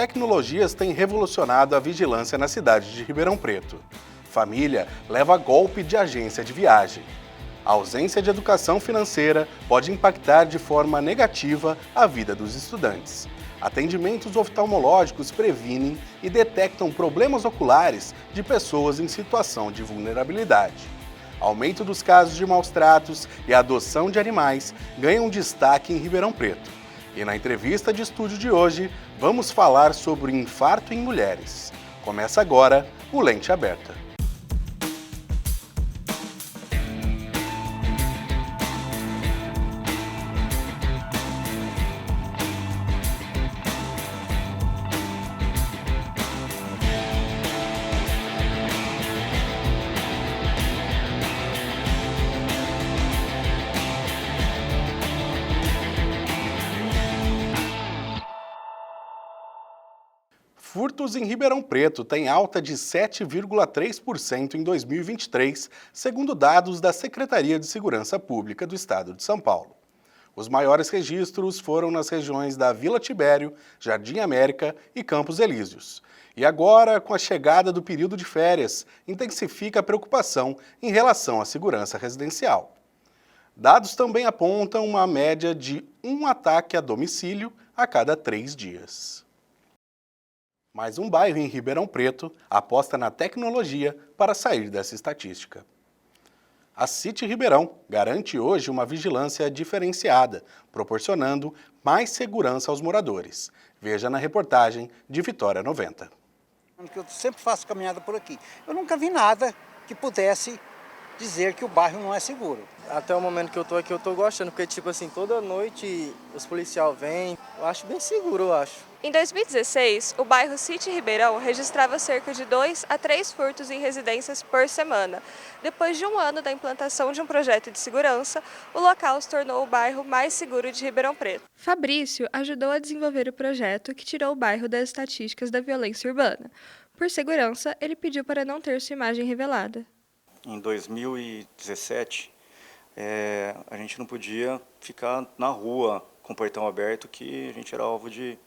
Tecnologias têm revolucionado a vigilância na cidade de Ribeirão Preto. Família leva golpe de agência de viagem. A ausência de educação financeira pode impactar de forma negativa a vida dos estudantes. Atendimentos oftalmológicos previnem e detectam problemas oculares de pessoas em situação de vulnerabilidade. Aumento dos casos de maus-tratos e a adoção de animais ganham destaque em Ribeirão Preto. E na entrevista de estúdio de hoje, vamos falar sobre infarto em mulheres. Começa agora o Lente Aberta. Furtos em Ribeirão Preto têm alta de 7,3% em 2023, segundo dados da Secretaria de Segurança Pública do Estado de São Paulo. Os maiores registros foram nas regiões da Vila Tibério, Jardim América e Campos Elíseos. E agora, com a chegada do período de férias, intensifica a preocupação em relação à segurança residencial. Dados também apontam uma média de um ataque a domicílio a cada 3 dias. Mais um bairro em Ribeirão Preto aposta na tecnologia para sair dessa estatística. A City Ribeirão garante hoje uma vigilância diferenciada, proporcionando mais segurança aos moradores. Veja na reportagem de Vitória 90. Eu sempre faço caminhada por aqui. Eu nunca vi nada que pudesse dizer que o bairro não é seguro. Até o momento que eu tô aqui, eu tô gostando, porque tipo assim, toda noite os policiais vêm, eu acho bem seguro, eu acho. Em 2016, o bairro City Ribeirão registrava cerca de 2 a 3 furtos em residências por semana. Depois de um ano da implantação de um projeto de segurança, o local se tornou o bairro mais seguro de Ribeirão Preto. Fabrício ajudou a desenvolver o projeto que tirou o bairro das estatísticas da violência urbana. Por segurança, ele pediu para não ter sua imagem revelada. Em 2017, a gente não podia ficar na rua com o portão aberto, que a gente era alvo de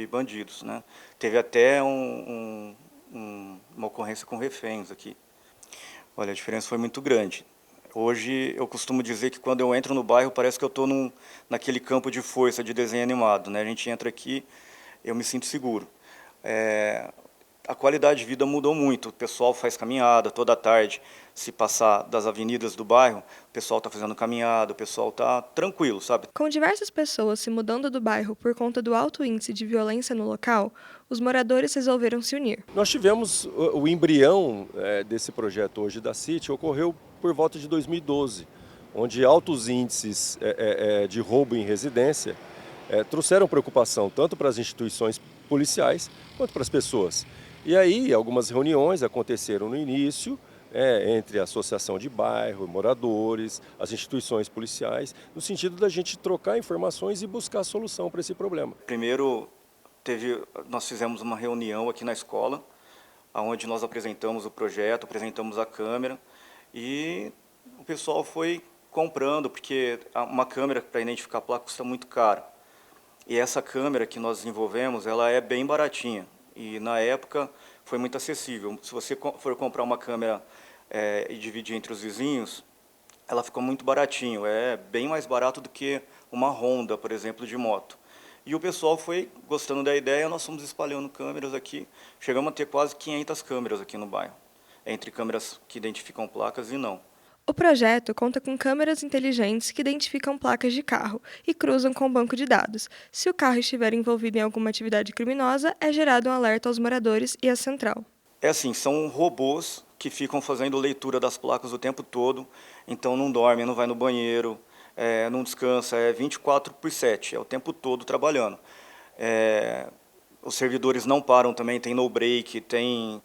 bandidos, né? Teve até uma ocorrência com reféns aqui. Olha, a diferença foi muito grande. Hoje eu costumo dizer que quando eu entro no bairro parece que eu estou naquele campo de força de desenho animado, né? A gente entra aqui, eu me sinto seguro. A qualidade de vida mudou muito, o pessoal faz caminhada toda tarde, se passar das avenidas do bairro, o pessoal está fazendo caminhada, o pessoal está tranquilo, sabe? Com diversas pessoas se mudando do bairro por conta do alto índice de violência no local, os moradores resolveram se unir. Nós tivemos o embrião desse projeto hoje da City, ocorreu por volta de 2012, onde altos índices de roubo em residência trouxeram preocupação tanto para as instituições policiais quanto para as pessoas. E aí, algumas reuniões aconteceram no início, entre a associação de bairro, moradores, as instituições policiais, no sentido da gente trocar informações e buscar solução para esse problema. Primeiro, nós fizemos uma reunião aqui na escola, onde nós apresentamos o projeto, apresentamos a câmera, e o pessoal foi comprando, porque uma câmera para identificar a placa custa muito caro. E essa câmera que nós desenvolvemos, ela é bem baratinha. E na época foi muito acessível. Se você for comprar uma câmera e dividir entre os vizinhos, ela ficou muito baratinho. É bem mais barato do que uma Honda, por exemplo, de moto. E o pessoal foi gostando da ideia, nós fomos espalhando câmeras aqui. Chegamos a ter quase 500 câmeras aqui no bairro, entre câmeras que identificam placas e não. O projeto conta com câmeras inteligentes que identificam placas de carro e cruzam com o banco de dados. Se o carro estiver envolvido em alguma atividade criminosa, é gerado um alerta aos moradores e à central. São robôs que ficam fazendo leitura das placas o tempo todo, então não dorme, não vai no banheiro, não descansa, 24/7, é o tempo todo trabalhando. Os servidores não param também, tem no break, tem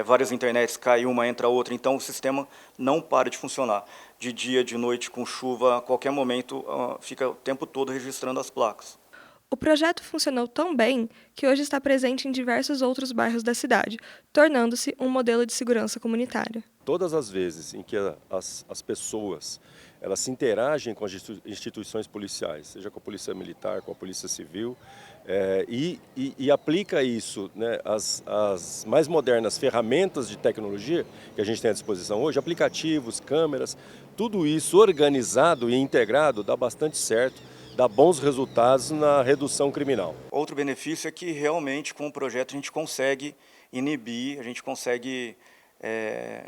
várias internets, cai uma, entra outra, então o sistema não para de funcionar. De dia, de noite, com chuva, a qualquer momento, fica o tempo todo registrando as placas. O projeto funcionou tão bem que hoje está presente em diversos outros bairros da cidade, tornando-se um modelo de segurança comunitária. Todas as vezes em que as pessoas elas se interagem com as instituições policiais, seja com a Polícia Militar, com a Polícia Civil, e aplica isso, né, as mais modernas ferramentas de tecnologia que a gente tem à disposição hoje, aplicativos, câmeras, tudo isso organizado e integrado dá bastante certo, dá bons resultados na redução criminal. Outro benefício é que realmente com o projeto a gente consegue inibir, a gente consegue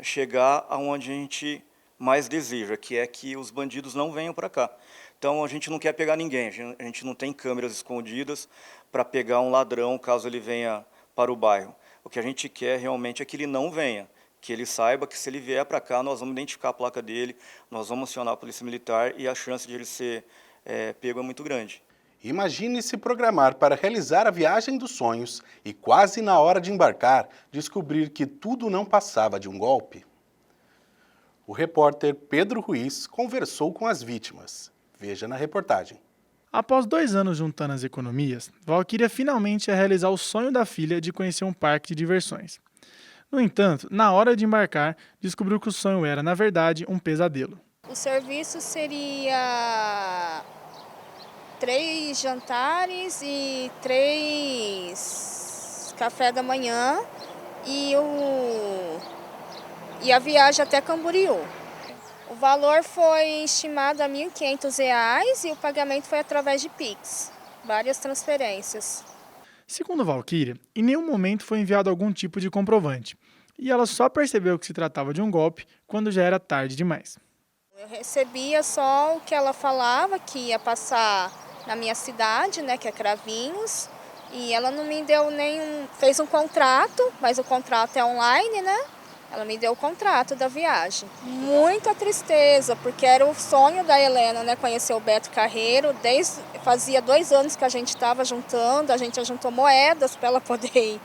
chegar aonde a gente mais deseja, que é que os bandidos não venham para cá. Então a gente não quer pegar ninguém, a gente não tem câmeras escondidas para pegar um ladrão caso ele venha para o bairro. O que a gente quer realmente é que ele não venha, que ele saiba que se ele vier para cá nós vamos identificar a placa dele, nós vamos acionar a Polícia Militar e a chance de ele ser pego é muito grande. Imagine se programar para realizar a viagem dos sonhos e quase na hora de embarcar descobrir que tudo não passava de um golpe. O repórter Pedro Ruiz conversou com as vítimas. Veja na reportagem. Após 2 anos juntando as economias, Valquíria finalmente ia realizar o sonho da filha de conhecer um parque de diversões. No entanto, na hora de embarcar, descobriu que o sonho era, na verdade, um pesadelo. O serviço seria 3 jantares e 3 café da manhã e a viagem até Camboriú. O valor foi estimado a R$ 1.500 e o pagamento foi através de Pix, várias transferências. Segundo Valquíria, em nenhum momento foi enviado algum tipo de comprovante, e ela só percebeu que se tratava de um golpe quando já era tarde demais. Eu recebia só o que ela falava, que ia passar na minha cidade, né, que é Cravinhos, e ela não me deu fez um contrato, mas o contrato é online, né? Ela me deu o contrato da viagem. Muita tristeza, porque era o sonho da Helena, né? Conhecer o Beto Carreiro. Fazia 2 anos que a gente estava juntando, a gente juntou moedas para ela poder ir.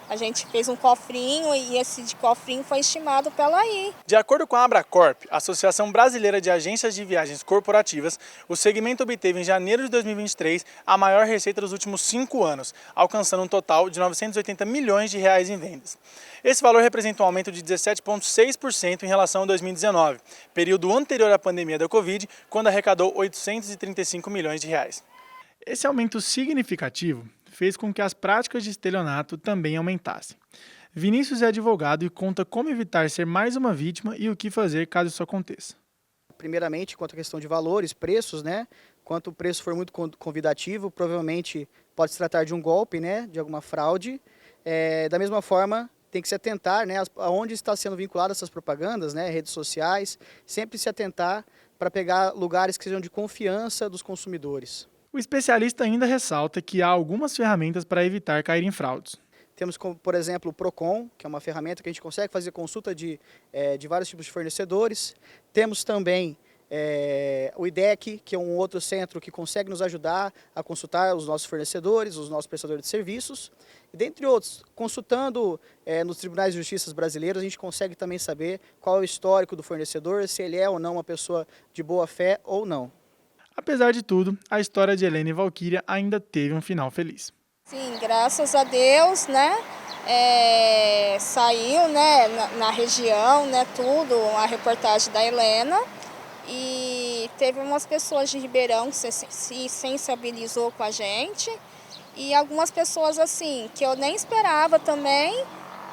A gente fez um cofrinho e esse de cofrinho foi estimado para ela ir. De acordo com a Abracorp, Associação Brasileira de Agências de Viagens Corporativas, o segmento obteve em janeiro de 2023 a maior receita dos últimos 5 anos, alcançando um total de R$ 980 milhões em vendas. Esse valor representa um aumento de 17,6% em relação a 2019, período anterior à pandemia da Covid, quando arrecadou R$ 835 milhões. Esse aumento significativo fez com que as práticas de estelionato também aumentassem. Vinícius é advogado e conta como evitar ser mais uma vítima e o que fazer caso isso aconteça. Primeiramente, quanto à questão de valores, preços, né? Quanto o preço for muito convidativo, provavelmente pode se tratar de um golpe, né? De alguma fraude. Da mesma forma, tem que se atentar, né? Aonde está sendo vinculadas essas propagandas, né? Redes sociais, sempre se atentar para pegar lugares que sejam de confiança dos consumidores. O especialista ainda ressalta que há algumas ferramentas para evitar cair em fraudes. Temos, como, por exemplo, o Procon, que é uma ferramenta que a gente consegue fazer consulta de vários tipos de fornecedores. Temos também o IDEC, que é um outro centro que consegue nos ajudar a consultar os nossos fornecedores, os nossos prestadores de serviços. E, dentre outros, consultando nos tribunais de justiça brasileiros, a gente consegue também saber qual é o histórico do fornecedor, se ele é ou não uma pessoa de boa fé ou não. Apesar de tudo, a história de Helena e Valquíria ainda teve um final feliz. Sim, graças a Deus, né? Saiu, né, na região, né, tudo, a reportagem da Helena. E teve umas pessoas de Ribeirão que se sensibilizou com a gente. E algumas pessoas, assim, que eu nem esperava também,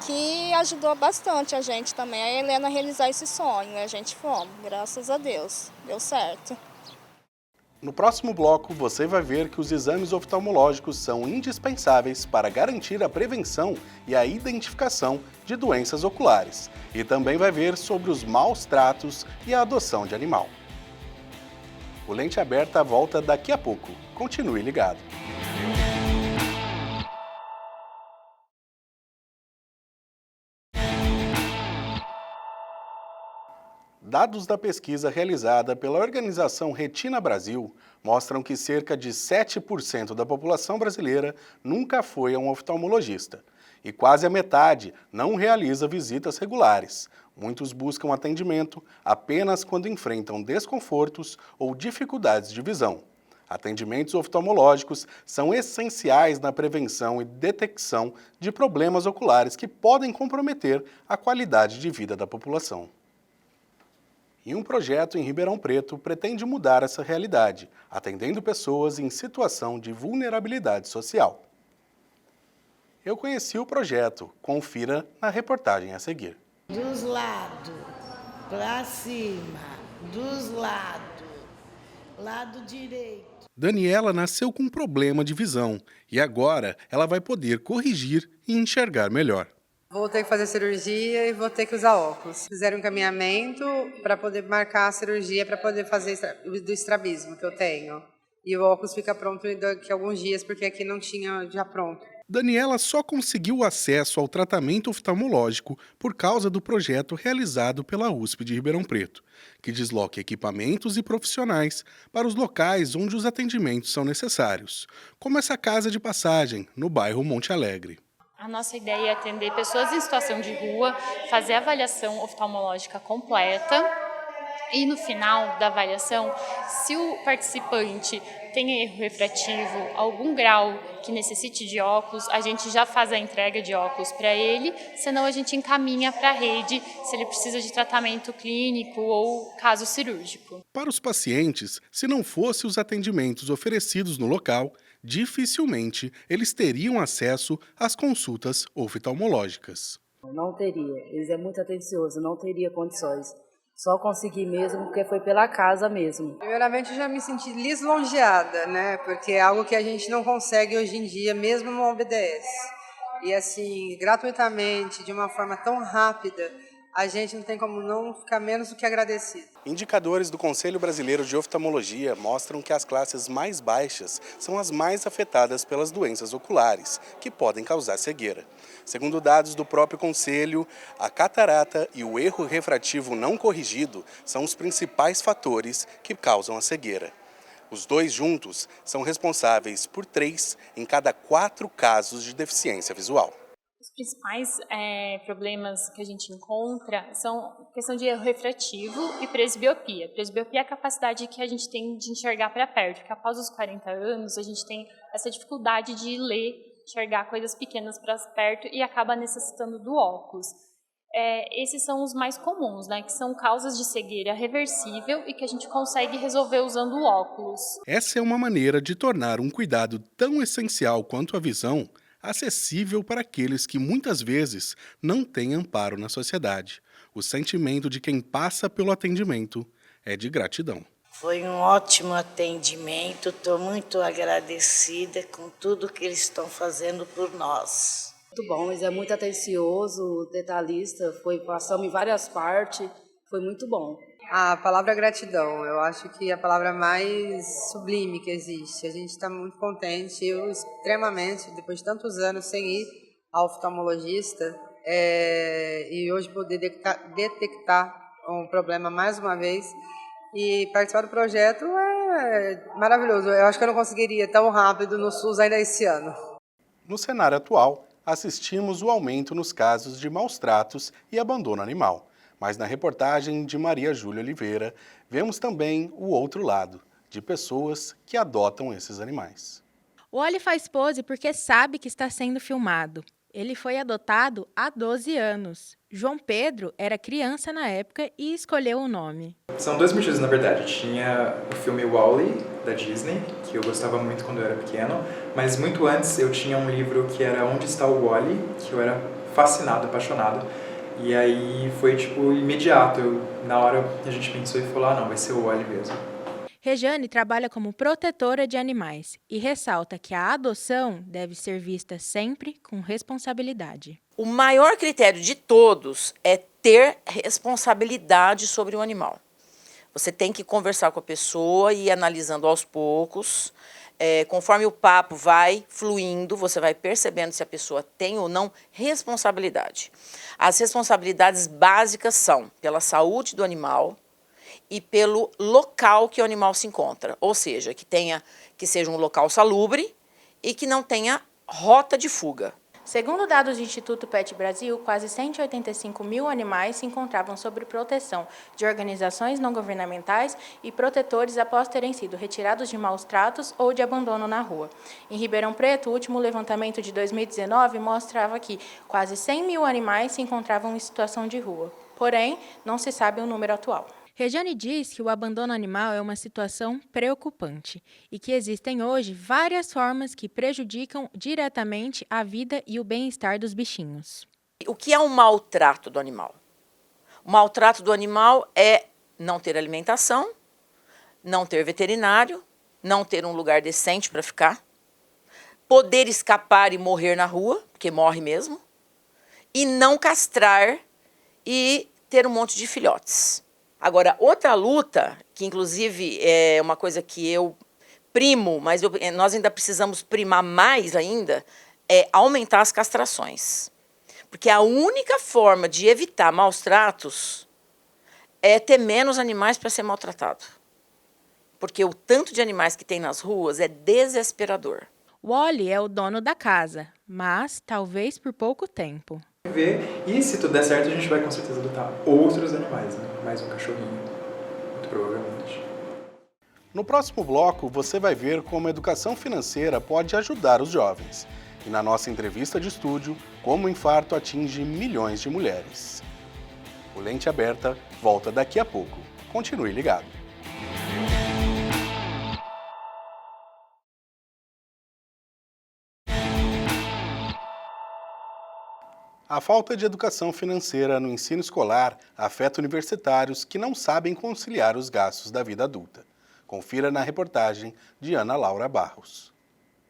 que ajudou bastante a gente também, a Helena a realizar esse sonho. E a gente fomos, graças a Deus, deu certo. No próximo bloco, você vai ver que os exames oftalmológicos são indispensáveis para garantir a prevenção e a identificação de doenças oculares. E também vai ver sobre os maus tratos e a adoção de animal. O Lente Aberta volta daqui a pouco. Continue ligado. Dados da pesquisa realizada pela organização Retina Brasil mostram que cerca de 7% da população brasileira nunca foi a um oftalmologista. E quase a metade não realiza visitas regulares. Muitos buscam atendimento apenas quando enfrentam desconfortos ou dificuldades de visão. Atendimentos oftalmológicos são essenciais na prevenção e detecção de problemas oculares que podem comprometer a qualidade de vida da população. E um projeto em Ribeirão Preto pretende mudar essa realidade, atendendo pessoas em situação de vulnerabilidade social. Eu conheci o projeto, confira na reportagem a seguir. Dos lados, para cima, dos lados, lado direito. Daniela nasceu com um problema de visão e agora ela vai poder corrigir e enxergar melhor. Vou ter que fazer cirurgia e vou ter que usar óculos. Fizeram um encaminhamento para poder marcar a cirurgia, para poder fazer do estrabismo que eu tenho. E o óculos fica pronto daqui a alguns dias, porque aqui não tinha já pronto. Daniela só conseguiu acesso ao tratamento oftalmológico por causa do projeto realizado pela USP de Ribeirão Preto, que desloca equipamentos e profissionais para os locais onde os atendimentos são necessários, como essa casa de passagem, no bairro Monte Alegre. A nossa ideia é atender pessoas em situação de rua, fazer a avaliação oftalmológica completa e no final da avaliação, se o participante tem erro refrativo, algum grau que necessite de óculos, a gente já faz a entrega de óculos para ele, senão a gente encaminha para a rede se ele precisa de tratamento clínico ou caso cirúrgico. Para os pacientes, se não fossem os atendimentos oferecidos no local, dificilmente eles teriam acesso às consultas oftalmológicas. Não teria, eles é muito atencioso, não teria condições. Só consegui mesmo porque foi pela casa mesmo. Primeiramente, eu já me senti lisonjeada, né? Porque é algo que a gente não consegue hoje em dia, mesmo no OBDS. E assim, gratuitamente, de uma forma tão rápida, a gente não tem como não ficar menos do que agradecido. Indicadores do Conselho Brasileiro de Oftalmologia mostram que as classes mais baixas são as mais afetadas pelas doenças oculares, que podem causar cegueira. Segundo dados do próprio Conselho, a catarata e o erro refrativo não corrigido são os principais fatores que causam a cegueira. Os dois juntos são responsáveis por 3 em cada 4 casos de deficiência visual. Os principais problemas que a gente encontra são questão de erro refrativo e presbiopia. Presbiopia é a capacidade que a gente tem de enxergar para perto, porque após os 40 anos a gente tem essa dificuldade de ler, enxergar coisas pequenas para perto e acaba necessitando do óculos. Esses são os mais comuns, né, que são causas de cegueira reversível e que a gente consegue resolver usando o óculos. Essa é uma maneira de tornar um cuidado tão essencial quanto a visão acessível para aqueles que muitas vezes não têm amparo na sociedade. O sentimento de quem passa pelo atendimento é de gratidão. Foi um ótimo atendimento, estou muito agradecida com tudo que eles estão fazendo por nós. Muito bom, eles é muito atencioso, detalhista, passamos em várias partes, foi muito bom. A palavra gratidão, eu acho que é a palavra mais sublime que existe. A gente está muito contente, eu extremamente, depois de tantos anos sem ir ao oftalmologista, e hoje poder detectar um problema mais uma vez e participar do projeto é maravilhoso. Eu acho que eu não conseguiria tão rápido no SUS ainda esse ano. No cenário atual, assistimos o aumento nos casos de maus tratos e abandono animal. Mas na reportagem de Maria Júlia Oliveira, vemos também o outro lado, de pessoas que adotam esses animais. O Oli faz pose porque sabe que está sendo filmado. Ele foi adotado há 12 anos. João Pedro era criança na época e escolheu o nome. São 2 motivos, na verdade. Tinha o filme WALL-E, da Disney, que eu gostava muito quando eu era pequeno, mas muito antes eu tinha um livro que era Onde Está o Wally, que eu era fascinado, apaixonado. E aí foi tipo imediato, na hora a gente pensou e falou, não, vai ser o Wally mesmo. Rejane trabalha como protetora de animais e ressalta que a adoção deve ser vista sempre com responsabilidade. O maior critério de todos é ter responsabilidade sobre o animal. Você tem que conversar com a pessoa e ir analisando aos poucos. Conforme o papo vai fluindo, você vai percebendo se a pessoa tem ou não responsabilidade. As responsabilidades básicas são pela saúde do animal e pelo local que o animal se encontra. Ou seja, que seja um local salubre e que não tenha rota de fuga. Segundo dados do Instituto Pet Brasil, quase 185 mil animais se encontravam sob proteção de organizações não governamentais e protetores após terem sido retirados de maus tratos ou de abandono na rua. Em Ribeirão Preto, o último levantamento de 2019 mostrava que quase 100 mil animais se encontravam em situação de rua. Porém, não se sabe o número atual. Regiane diz que o abandono animal é uma situação preocupante e que existem hoje várias formas que prejudicam diretamente a vida e o bem-estar dos bichinhos. O que é um maltrato do animal? O maltrato do animal é não ter alimentação, não ter veterinário, não ter um lugar decente para ficar, poder escapar e morrer na rua, porque morre mesmo, e não castrar e ter um monte de filhotes. Agora, outra luta, que inclusive é uma coisa que eu primo, mas nós ainda precisamos primar mais ainda, é aumentar as castrações. Porque a única forma de evitar maus tratos é ter menos animais para ser maltratado. Porque o tanto de animais que tem nas ruas é desesperador. Wally é o dono da casa, mas talvez por pouco tempo. E se tudo der certo, a gente vai com certeza adotar outros animais, né? Mais um cachorrinho, muito provavelmente. No próximo bloco, você vai ver como a educação financeira pode ajudar os jovens. E na nossa entrevista de estúdio, como o infarto atinge milhões de mulheres. O Lente Aberta volta daqui a pouco. Continue ligado. A falta de educação financeira no ensino escolar afeta universitários que não sabem conciliar os gastos da vida adulta. Confira na reportagem de Ana Laura Barros.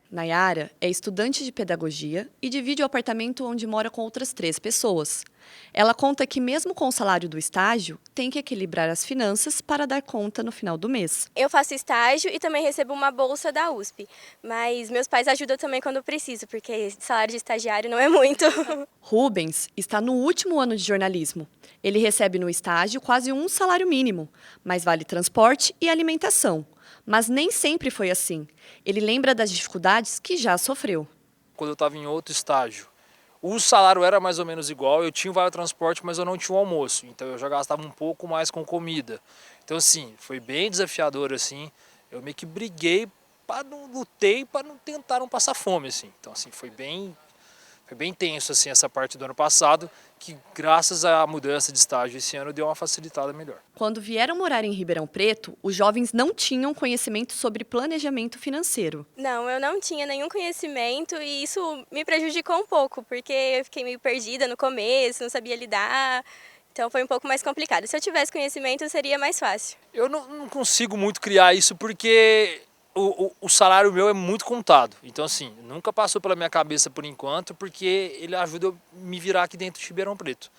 Nayara é estudante de pedagogia e divide o apartamento onde mora com outras 3 pessoas. Ela conta que mesmo com o salário do estágio, tem que equilibrar as finanças para dar conta no final do mês. Eu faço estágio e também recebo uma bolsa da USP, mas meus pais ajudam também quando eu preciso, porque salário de estagiário não é muito. Rubens está no último ano de jornalismo. Ele recebe no estágio quase um salário mínimo, mas vale transporte e alimentação. Mas nem sempre foi assim. Ele lembra das dificuldades que já sofreu. Quando eu estava em outro estágio, o salário era mais ou menos igual, eu tinha o vale-transporte, mas eu não tinha o almoço. Então eu já gastava um pouco mais com comida. Então assim, foi bem desafiador assim. Eu meio que briguei, lutei para não tentar não passar fome assim. Então assim, foi bem tenso assim essa parte do ano passado, que graças à mudança de estágio esse ano deu uma facilitada melhor. Quando vieram morar em Ribeirão Preto, os jovens não tinham conhecimento sobre planejamento financeiro. Não, eu não tinha nenhum conhecimento e isso me prejudicou um pouco, porque eu fiquei meio perdida no começo, não sabia lidar, então foi um pouco mais complicado. Se eu tivesse conhecimento, seria mais fácil. Eu não consigo muito criar isso porque o salário meu é muito contado, então assim, nunca passou pela minha cabeça por enquanto, porque ele ajuda eu me virar aqui dentro de Ribeirão Preto,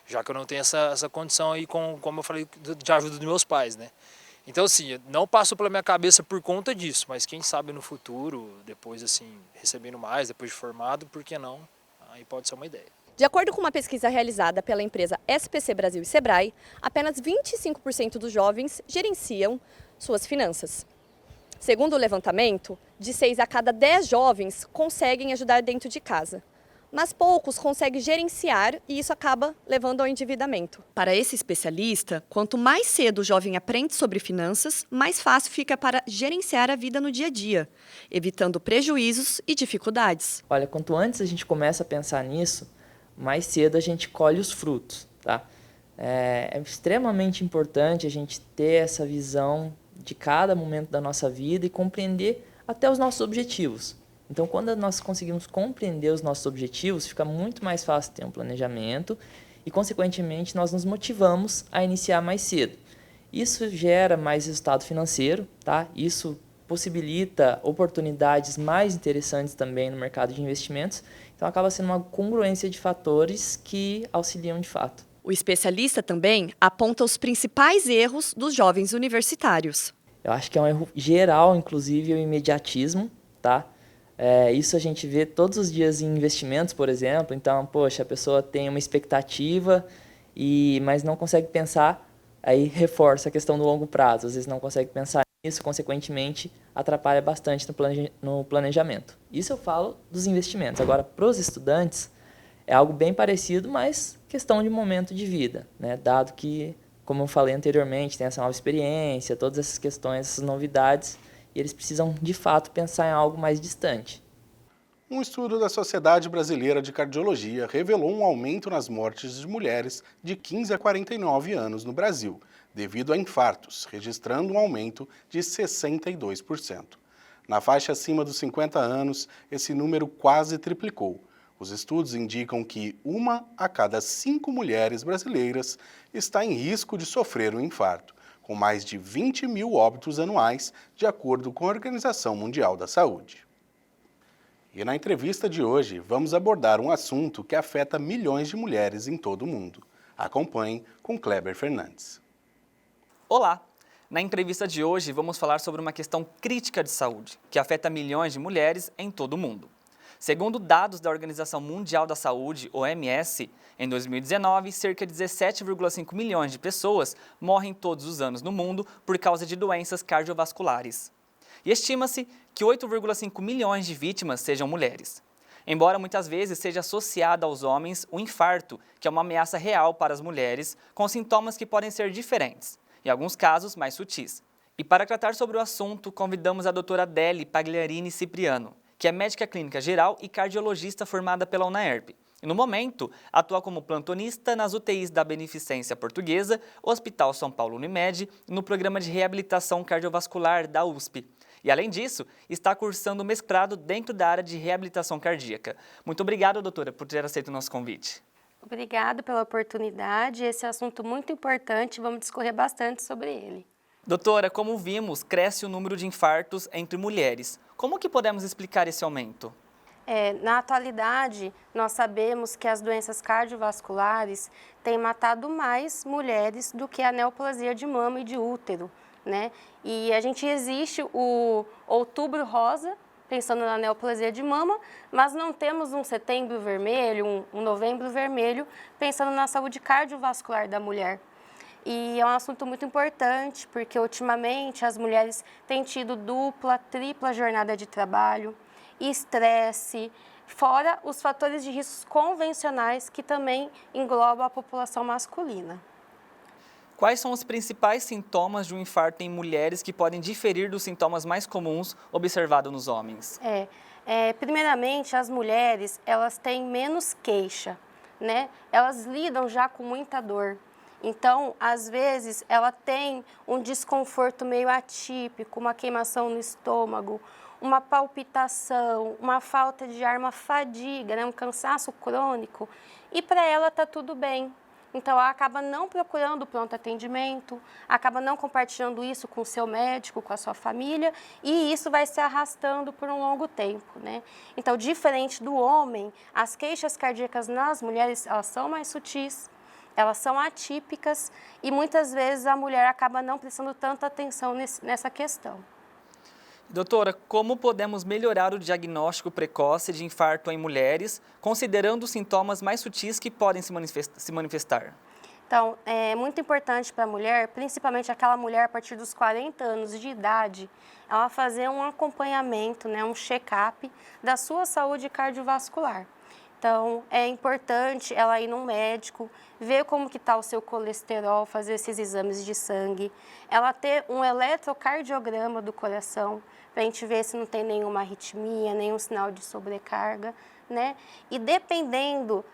já que eu não tenho essa condição aí, como eu falei, de ajuda dos meus pais, né? Então assim, não passou pela minha cabeça por conta disso, mas quem sabe no futuro, depois assim, recebendo mais, depois de formado, por que não? Aí pode ser uma ideia. De acordo com uma pesquisa realizada pela empresa SPC Brasil e Sebrae, apenas 25% dos jovens gerenciam suas finanças. Segundo o levantamento, de 6 a cada 10 jovens conseguem ajudar dentro de casa. Mas poucos conseguem gerenciar e isso acaba levando ao endividamento. Para esse especialista, quanto mais cedo o jovem aprende sobre finanças, mais fácil fica para gerenciar a vida no dia a dia, evitando prejuízos e dificuldades. Olha, quanto antes a gente começa a pensar nisso, mais cedo a gente colhe os frutos, tá? É extremamente importante a gente ter essa visão de cada momento da nossa vida e compreender até os nossos objetivos. Então, quando nós conseguimos compreender os nossos objetivos, fica muito mais fácil ter um planejamento e, consequentemente, nós nos motivamos a iniciar mais cedo. Isso gera mais resultado financeiro, tá? Isso possibilita oportunidades mais interessantes também no mercado de investimentos. Então, acaba sendo uma congruência de fatores que auxiliam de fato. O especialista também aponta os principais erros dos jovens universitários. Eu acho que é um erro geral, inclusive, o imediatismo, tá? Isso a gente vê todos os dias em investimentos, por exemplo. Então, poxa, a pessoa tem uma expectativa, mas não consegue pensar, aí reforça a questão do longo prazo. Às vezes não consegue pensar Isso, consequentemente, atrapalha bastante no planejamento. Isso eu falo dos investimentos. Agora, para os estudantes, é algo bem parecido, mas questão de momento de vida, né? Dado que, como eu falei anteriormente, tem essa nova experiência, todas essas questões, essas novidades, e eles precisam, de fato, pensar em algo mais distante. Um estudo da Sociedade Brasileira de Cardiologia revelou um aumento nas mortes de mulheres de 15 a 49 anos no Brasil, devido a infartos, registrando um aumento de 62%. Na faixa acima dos 50 anos, esse número quase triplicou. Os estudos indicam que 1 a cada 5 mulheres brasileiras está em risco de sofrer um infarto, com mais de 20 mil óbitos anuais, de acordo com a Organização Mundial da Saúde. E na entrevista de hoje, vamos abordar um assunto que afeta milhões de mulheres em todo o mundo. Acompanhe com Kleber Fernandes. Olá! Na entrevista de hoje, vamos falar sobre uma questão crítica de saúde, que afeta milhões de mulheres em todo o mundo. Segundo dados da Organização Mundial da Saúde, OMS, em 2019, cerca de 17,5 milhões de pessoas morrem todos os anos no mundo por causa de doenças cardiovasculares. E estima-se que 8,5 milhões de vítimas sejam mulheres. Embora muitas vezes seja associado aos homens o infarto, que é uma ameaça real para as mulheres, com sintomas que podem ser diferentes, em alguns casos mais sutis. E para tratar sobre o assunto, convidamos a doutora Adele Pagliarini Cipriano, que é médica clínica geral e cardiologista formada pela UNAERP. E no momento, atua como plantonista nas UTIs da Beneficência Portuguesa, Hospital São Paulo Unimed e no programa de reabilitação cardiovascular da USP. E, além disso, está cursando mestrado dentro da área de reabilitação cardíaca. Muito obrigado, doutora, por ter aceito o nosso convite. Obrigada pela oportunidade. Esse é um assunto muito importante, vamos discorrer bastante sobre ele. Doutora, como vimos, cresce o número de infartos entre mulheres. Como que podemos explicar esse aumento? Na atualidade, nós sabemos que as doenças cardiovasculares têm matado mais mulheres do que a neoplasia de mama e de útero, né? E existe o Outubro Rosa, pensando na neoplasia de mama, mas não temos um Setembro Vermelho, um Novembro Vermelho, pensando na saúde cardiovascular da mulher. E é um assunto muito importante, porque ultimamente as mulheres têm tido dupla, tripla jornada de trabalho, estresse, fora os fatores de riscos convencionais que também englobam a população masculina. Quais são os principais sintomas de um infarto em mulheres que podem diferir dos sintomas mais comuns observados nos homens? Primeiramente, as mulheres, elas têm menos queixa, né? Elas lidam já com muita dor. Então, às vezes, ela tem um desconforto meio atípico, uma queimação no estômago, uma palpitação, uma falta de ar, uma fadiga, né? Um cansaço crônico. E para ela está tudo bem. Então, ela acaba não procurando pronto atendimento, acaba não compartilhando isso com o seu médico, com a sua família, e isso vai se arrastando por um longo tempo, né? Então, diferente do homem, as queixas cardíacas nas mulheres, elas são mais sutis, elas são atípicas, e muitas vezes a mulher acaba não prestando tanta atenção nessa questão. Doutora, como podemos melhorar o diagnóstico precoce de infarto em mulheres, considerando os sintomas mais sutis que podem se manifestar? Então, é muito importante para a mulher, principalmente aquela mulher a partir dos 40 anos de idade, ela fazer um acompanhamento, né, um check-up da sua saúde cardiovascular. Então, é importante ela ir num médico, ver como que está o seu colesterol, fazer esses exames de sangue, ela ter um eletrocardiograma do coração, para a gente ver se não tem nenhuma arritmia, nenhum sinal de sobrecarga, né? E dependendo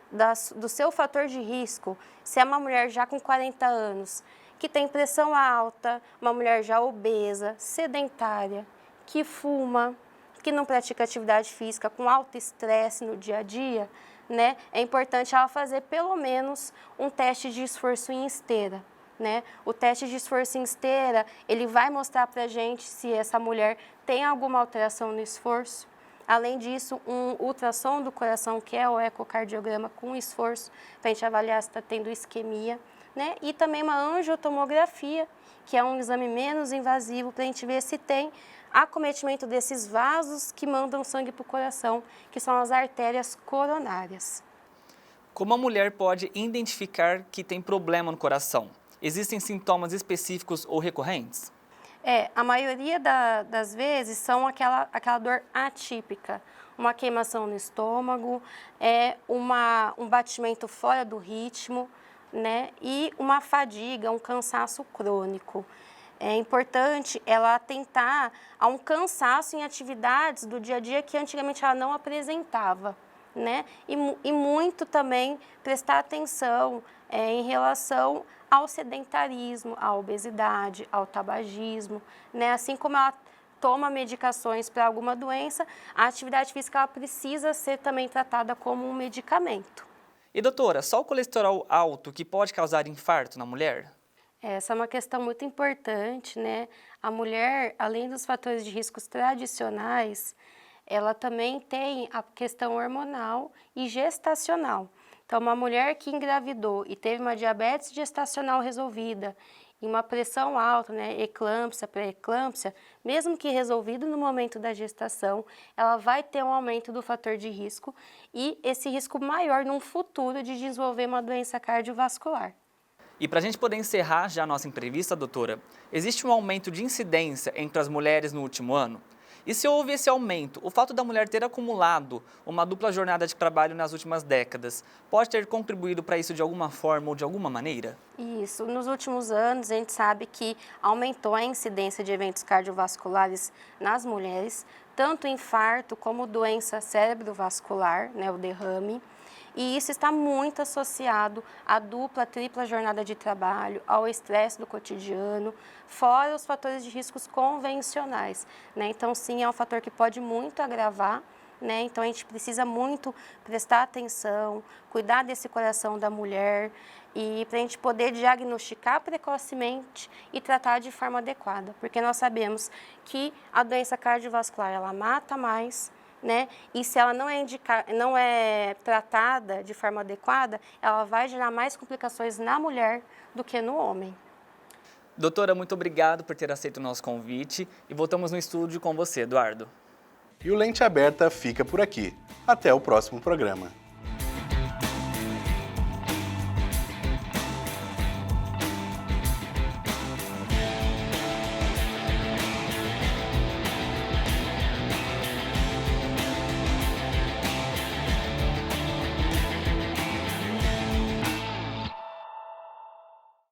do seu fator de risco, se é uma mulher já com 40 anos, que tem pressão alta, uma mulher já obesa, sedentária, que fuma, que não pratica atividade física, com alto estresse no dia a dia, né? É importante ela fazer pelo menos um teste de esforço em esteira, né? O teste de esforço em esteira, ele vai mostrar para a gente se essa mulher tem alguma alteração no esforço. Além disso, um ultrassom do coração, que é o ecocardiograma com esforço, para a gente avaliar se está tendo isquemia, né? E também uma angiotomografia, que é um exame menos invasivo, para a gente ver se tem acometimento desses vasos que mandam sangue para o coração, que são as artérias coronárias. Como a mulher pode identificar que tem problema no coração? Existem sintomas específicos ou recorrentes? A maioria das vezes são aquela dor atípica, uma queimação no estômago, um batimento fora do ritmo, né? E uma fadiga, um cansaço crônico. É importante ela atentar a um cansaço em atividades do dia a dia que antigamente ela não apresentava, né? E muito também prestar atenção em relação ao sedentarismo, à obesidade, ao tabagismo, né? Assim como ela toma medicações para alguma doença, a atividade física ela precisa ser também tratada como um medicamento. E doutora, só o colesterol alto que pode causar infarto na mulher? Essa é uma questão muito importante, né? A mulher, além dos fatores de riscos tradicionais, ela também tem a questão hormonal e gestacional. Então, uma mulher que engravidou e teve uma diabetes gestacional resolvida e uma pressão alta, né, eclâmpsia, pré-eclâmpsia, mesmo que resolvido no momento da gestação, ela vai ter um aumento do fator de risco e esse risco maior no futuro de desenvolver uma doença cardiovascular. E para a gente poder encerrar já a nossa entrevista, doutora, existe um aumento de incidência entre as mulheres no último ano? E se houve esse aumento, o fato da mulher ter acumulado uma dupla jornada de trabalho nas últimas décadas, pode ter contribuído para isso de alguma forma ou de alguma maneira? Isso. Nos últimos anos, a gente sabe que aumentou a incidência de eventos cardiovasculares nas mulheres, tanto infarto como doença cerebrovascular, né, o derrame. E isso está muito associado à dupla, tripla jornada de trabalho, ao estresse do cotidiano, fora os fatores de riscos convencionais, né? Então, sim, é um fator que pode muito agravar, né? Então, a gente precisa muito prestar atenção, cuidar desse coração da mulher e para a gente poder diagnosticar precocemente e tratar de forma adequada, porque nós sabemos que a doença cardiovascular, ela mata mais, né? E se ela não é tratada de forma adequada, ela vai gerar mais complicações na mulher do que no homem. Doutora, muito obrigado por ter aceito o nosso convite e voltamos no estúdio com você, Eduardo. E o Lente Aberta fica por aqui. Até o próximo programa.